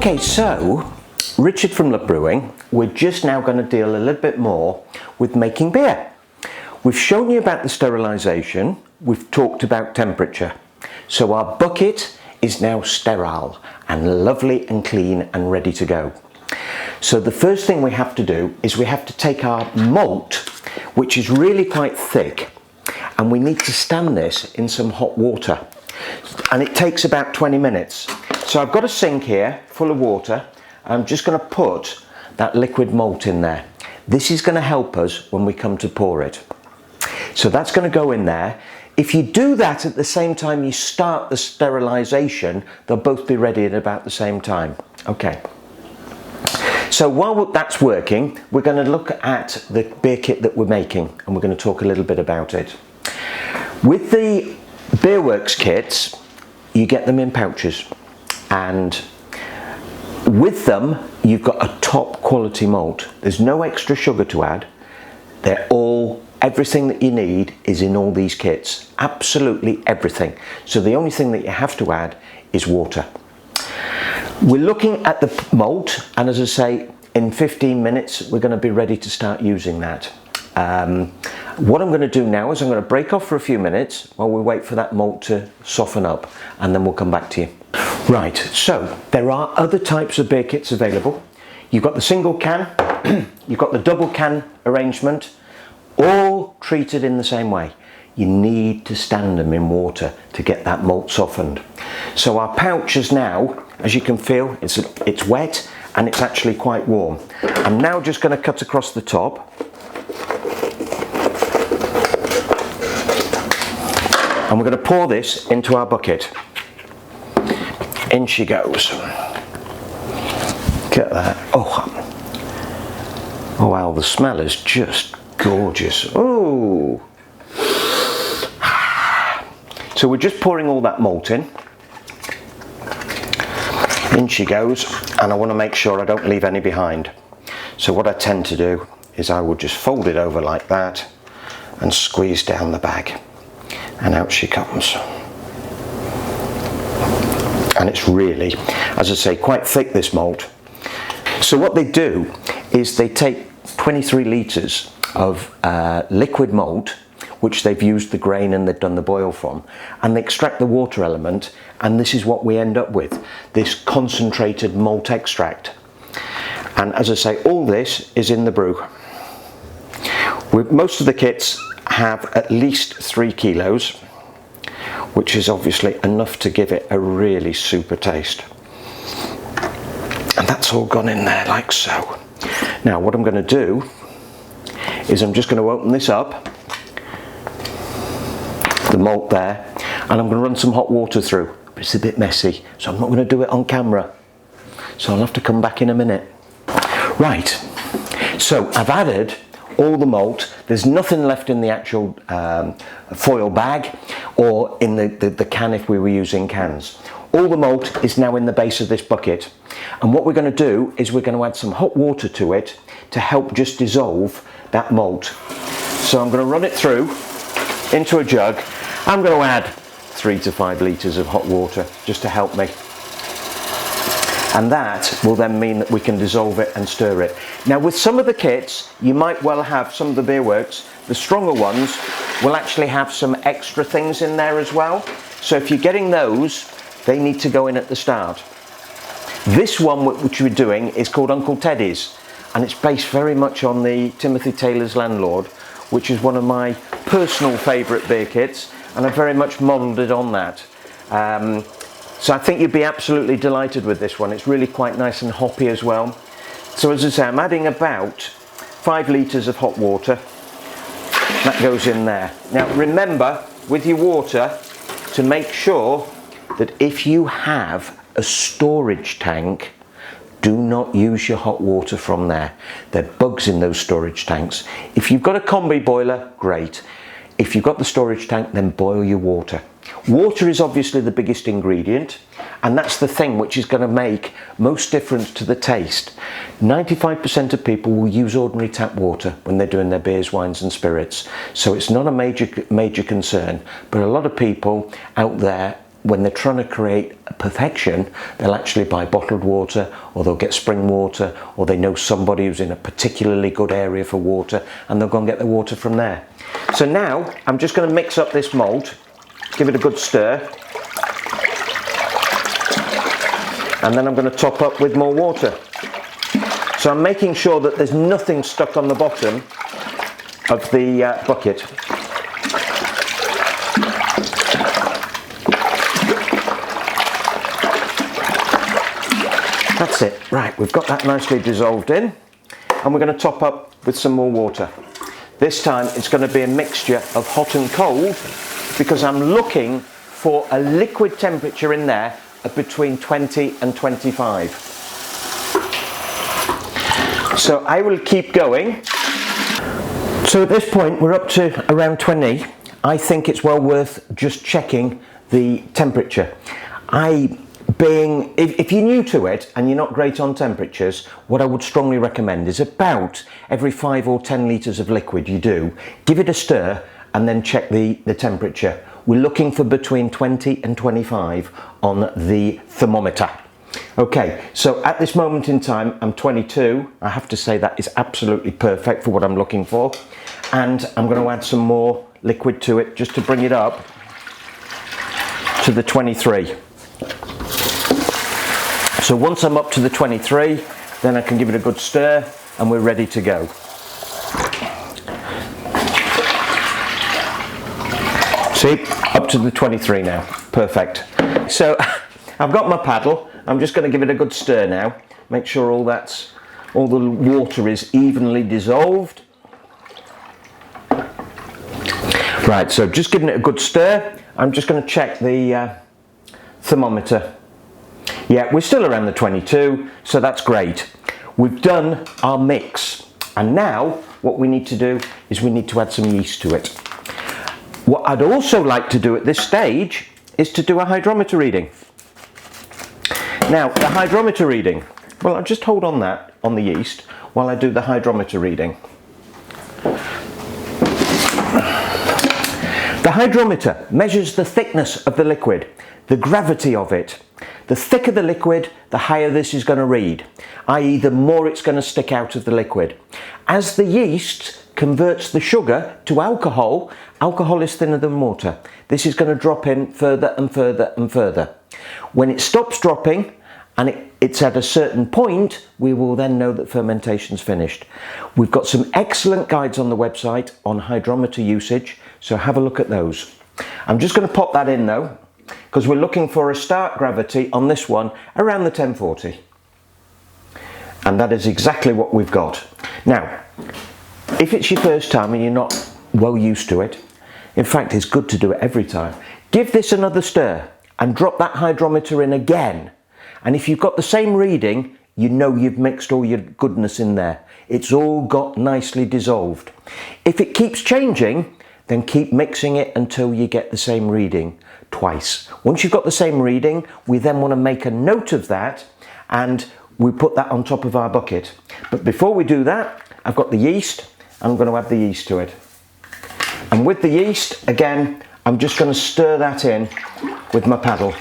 Okay, so Richard from Brewing, we're just now going to deal a little bit more with making beer. We've shown you about the sterilisation, we've talked about temperature. So our bucket is now sterile and lovely and clean and ready to go. So the first thing we have to do is we have to take our malt, which is really quite thick, and we need to stand this in some hot water. And it takes about 20 minutes. So I've got a sink here full of water. I'm just going to put that liquid malt in there. This is going to help us when we come to pour it. So that's going to go in there. If you do that at the same time you start the sterilisation, they'll both be ready at about the same time. Okay. So while that's working, we're going to look at the beer kit that we're making, and we're going to talk a little bit about it. With the Beerworks kits, you get them in pouches, and with them you've got a top quality malt. There's no extra sugar to add. Everything that you need is in all these kits, absolutely everything. So the only thing that you have to add is water. We're looking at the malt, and as I say, in 15 minutes we're going to be ready to start using that. What I'm going to do now is I'm going to break off for a few minutes while we wait for that malt to soften up, and then we'll come back to you. Right, so there are other types of beer kits available. You've got the single can, you've got the double can arrangement, all treated in the same way. You need to stand them in water to get that malt softened. So our pouch is now, as you can feel, it's wet and it's actually quite warm. I'm now just going to cut across the top. And we're going to pour this into our bucket. In she goes. Look at that. Oh wow, the smell is just gorgeous. Oh. So we're just pouring all that malt in. In she goes, and I want to make sure I don't leave any behind. So what I tend to do is I will just fold it over like that and squeeze down the bag. And out she comes. And it's really, as I say, quite thick, this malt. So what they do is they take 23 litres of liquid malt, which they've used the grain and they've done the boil from, and they extract the water element, and this is what we end up with, this concentrated malt extract. And as I say, all this is in the brew. Most of the kits have at least 3 kilos, which is obviously enough to give it a really super taste. And that's all gone in there like so. Now what I'm going to do is I'm just going to open this up, the malt there, and I'm going to run some hot water through. But it's a bit messy, so I'm not going to do it on camera. So I'll have to come back in a minute. Right, so I've added all the malt. There's nothing left in the actual foil bag or in the can if we were using cans. All the malt is now in the base of this bucket, and what we're going to do is we're going to add some hot water to it to help just dissolve that malt. So I'm going to run it through into a jug. I'm going to add 3 to 5 litres of hot water just to help me. And that will then mean that we can dissolve it and stir it. Now with some of the kits, you might well have, some of the Beerworks, the stronger ones will actually have some extra things in there as well. So if you're getting those, they need to go in at the start. This one which we're doing is called Uncle Teddy's, and it's based very much on the Timothy Taylor's Landlord, which is one of my personal favourite beer kits, and I've very much modelled it on that. So I think you'd be absolutely delighted with this one. It's really quite nice and hoppy as well. So as I say, I'm adding about 5 litres of hot water. That goes in there. Now remember, with your water, to make sure that if you have a storage tank, do not use your hot water from there. There are bugs in those storage tanks. If you've got a combi boiler, great. If you've got the storage tank, then boil your water. Water is obviously the biggest ingredient, and that's the thing which is going to make most difference to the taste. 95% of people will use ordinary tap water when they're doing their beers, wines and spirits, so it's not a major concern, but a lot of people out there when they're trying to create perfection, they'll actually buy bottled water, or they'll get spring water, or they know somebody who's in a particularly good area for water, and they'll go and get the water from there. So now I'm just going to mix up this malt, give it a good stir, and then I'm going to top up with more water. So I'm making sure that there's nothing stuck on the bottom of the bucket. That's it. Right, we've got that nicely dissolved in, and we're going to top up with some more water. This time it's going to be a mixture of hot and cold, because I'm looking for a liquid temperature in there of between 20 and 25. So I will keep going. So at this point we're up to around 20. I think it's well worth just checking the temperature. If you're new to it and you're not great on temperatures, what I would strongly recommend is about every 5 or 10 litres of liquid you do, give it a stir and then check the temperature. We're looking for between 20 and 25 on the thermometer. Okay, so at this moment in time I'm 22. I have to say that is absolutely perfect for what I'm looking for, and I'm going to add some more liquid to it just to bring it up to the 23. So once I'm up to the 23, then I can give it a good stir and we're ready to go. See, up to the 23 now, perfect. So I've got my paddle, I'm just going to give it a good stir now, make sure all the water is evenly dissolved. Right, so just giving it a good stir, I'm just going to check the thermometer. Yeah, we're still around the 22, so that's great. We've done our mix, and now what we need to do is we need to add some yeast to it. What I'd also like to do at this stage is to do a hydrometer reading. Now, the hydrometer reading, well, I'll just hold on that, on the yeast, while I do the hydrometer reading. The hydrometer measures the thickness of the liquid, the gravity of it. The thicker the liquid, the higher this is going to read, i.e. the more it's going to stick out of the liquid. As the yeast converts the sugar to alcohol, alcohol is thinner than water. This is going to drop in further and further and further. When it stops dropping and it's at a certain point, we will then know that fermentation's finished. We've got some excellent guides on the website on hydrometer usage, so have a look at those. I'm just going to pop that in though, because we're looking for a start gravity on this one around the 1040. And that is exactly what we've got. Now, if it's your first time and you're not well used to it, in fact it's good to do it every time, give this another stir and drop that hydrometer in again. And if you've got the same reading, you know you've mixed all your goodness in there. It's all got nicely dissolved. If it keeps changing, then keep mixing it until you get the same reading twice. Once you've got the same reading, we then want to make a note of that and we put that on top of our bucket. But before we do that, I've got the yeast. I'm going to add the yeast to it. And with the yeast, again, I'm just going to stir that in with my paddle.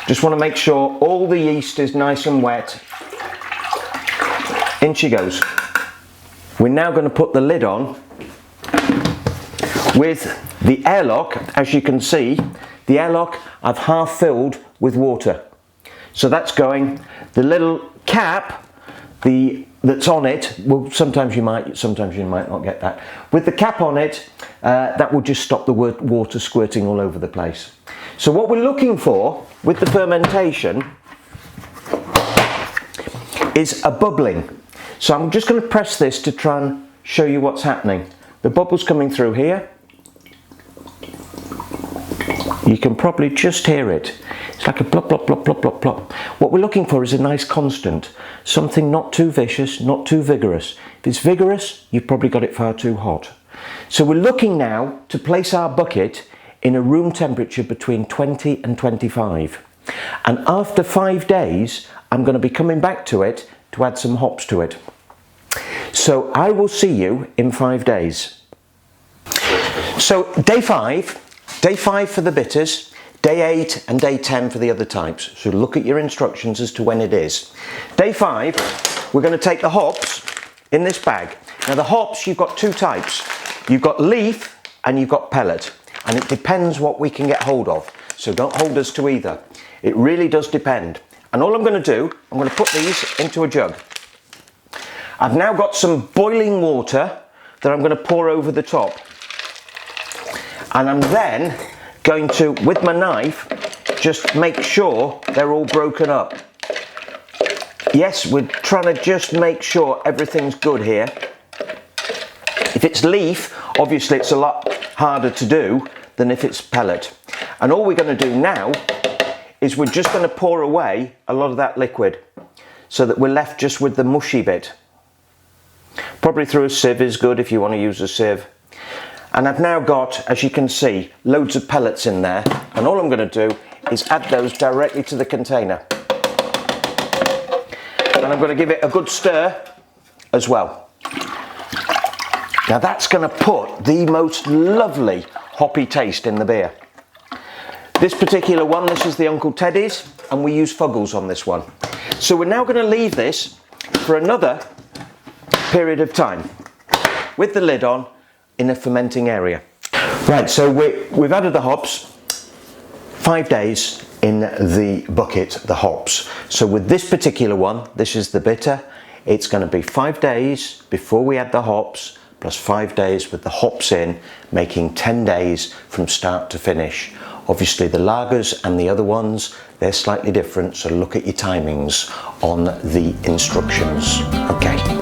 Just want to make sure all the yeast is nice and wet. In she goes. We're now going to put the lid on with the airlock. As you can see, the airlock I've half filled with water. So that's going. The little cap that's on it, well, sometimes you might not get that. With the cap on it, that will just stop the water squirting all over the place. So what we're looking for with the fermentation is a bubbling. So I'm just going to press this to try and show you what's happening. The bubble's coming through here. You can probably just hear it. It's like a plop, plop, plop, plop, plop, plop. What we're looking for is a nice constant. Something not too vicious, not too vigorous. If it's vigorous, you've probably got it far too hot. So we're looking now to place our bucket in a room temperature between 20 and 25. And after 5 days, I'm going to be coming back to it to add some hops to it. So I will see you in 5 days. So day five for the bitters, Day 8 and day 10 for the other types. So look at your instructions as to when it is. Day 5, we're going to take the hops in this bag. Now the hops, you've got two types. You've got leaf and you've got pellet. And it depends what we can get hold of. So don't hold us to either. It really does depend. And all I'm going to do, I'm going to put these into a jug. I've now got some boiling water that I'm going to pour over the top. And I'm then going to, with my knife, just make sure they're all broken up. Yes, we're trying to just make sure everything's good here. If it's leaf, obviously it's a lot harder to do than if it's pellet. And all we're going to do now is we're just going to pour away a lot of that liquid so that we're left just with the mushy bit. Probably through a sieve is good if you want to use a sieve. And I've now got, as you can see, loads of pellets in there. And all I'm going to do is add those directly to the container. And I'm going to give it a good stir as well. Now that's going to put the most lovely hoppy taste in the beer. This particular one, this is the Uncle Teddy's, and we use Fuggles on this one. So we're now going to leave this for another period of time with the lid on in a fermenting area. Right, so we've added the hops, 5 days in the bucket, the hops. So with this particular one, this is the bitter, it's going to be 5 days before we add the hops, plus 5 days with the hops in, making 10 days from start to finish. Obviously the lagers and the other ones, they're slightly different, so look at your timings on the instructions. Okay.